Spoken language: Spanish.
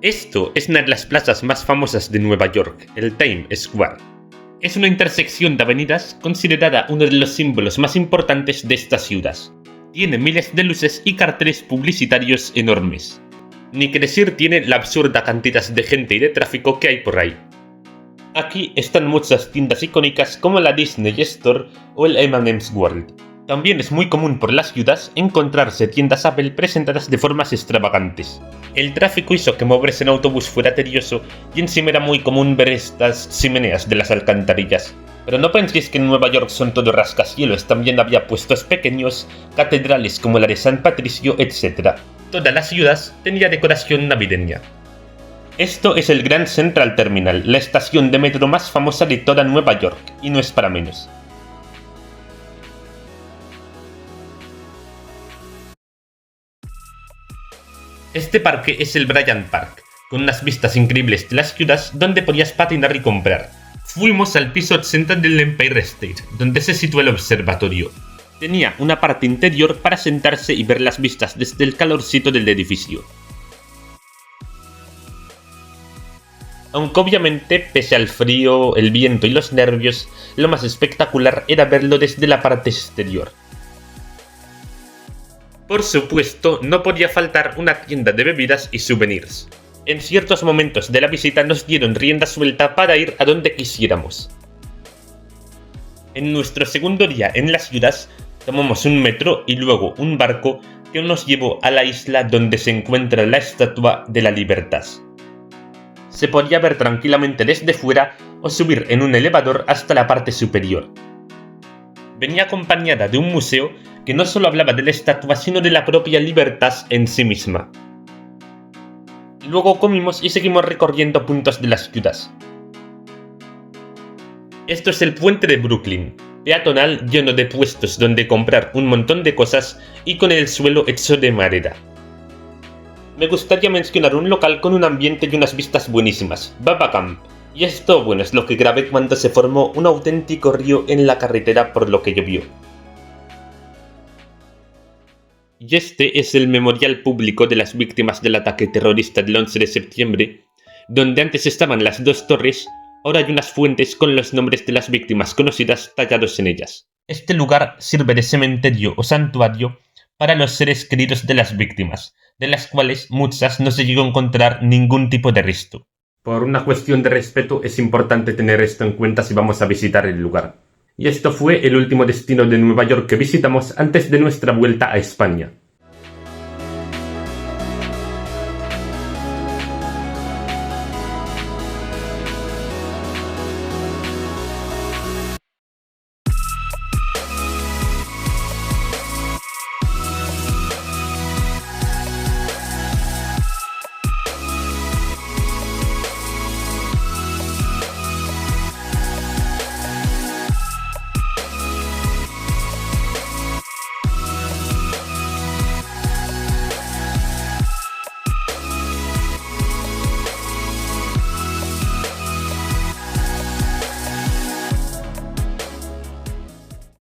Esto es una de las plazas más famosas de Nueva York, el Times Square. Es una intersección de avenidas considerada uno de los símbolos más importantes de esta ciudad. Tiene miles de luces y carteles publicitarios enormes. Ni que decir tiene la absurda cantidad de gente y de tráfico que hay por ahí. Aquí están muchas tiendas icónicas como la Disney Store o el M&M's World. También es muy común por las ciudades encontrarse tiendas Apple presentadas de formas extravagantes. El tráfico hizo que moverse en autobús fuera tedioso y encima era muy común ver estas chimeneas de las alcantarillas. Pero no penséis que en Nueva York son todo rascacielos, también había puestos pequeños, catedrales como la de San Patricio, etc. Toda la ciudad tenía decoración navideña. Esto es el Grand Central Terminal, la estación de metro más famosa de toda Nueva York, y no es para menos. Este parque es el Bryant Park, con unas vistas increíbles de las ciudades donde podías patinar y comprar. Fuimos al piso 80 del Empire State, donde se sitúa el observatorio. Tenía una parte interior para sentarse y ver las vistas desde el calorcito del edificio. Aunque obviamente, pese al frío, el viento y los nervios, lo más espectacular era verlo desde la parte exterior. Por supuesto, no podía faltar una tienda de bebidas y souvenirs. En ciertos momentos de la visita nos dieron rienda suelta para ir a donde quisiéramos. En nuestro segundo día en la ciudad, tomamos un metro y luego un barco que nos llevó a la isla donde se encuentra la Estatua de la Libertad. Se podía ver tranquilamente desde fuera o subir en un elevador hasta la parte superior. Venía acompañada de un museo que no solo hablaba de la estatua sino de la propia libertad en sí misma. Luego comimos y seguimos recorriendo puntos de la ciudad. Esto es el puente de Brooklyn, peatonal lleno de puestos donde comprar un montón de cosas y con el suelo hecho de madera. Me gustaría mencionar un local con un ambiente y unas vistas buenísimas, Baba Camp. Y esto, bueno, es lo que grabé cuando se formó un auténtico río en la carretera por lo que llovió. Y este es el memorial público de las víctimas del ataque terrorista del 11 de septiembre, donde antes estaban las dos torres, ahora hay unas fuentes con los nombres de las víctimas conocidas tallados en ellas. Este lugar sirve de cementerio o santuario para los seres queridos de las víctimas, de las cuales muchas no se llegó a encontrar ningún tipo de resto. Por una cuestión de respeto es importante tener esto en cuenta si vamos a visitar el lugar. Y esto fue el último destino de Nueva York que visitamos antes de nuestra vuelta a España.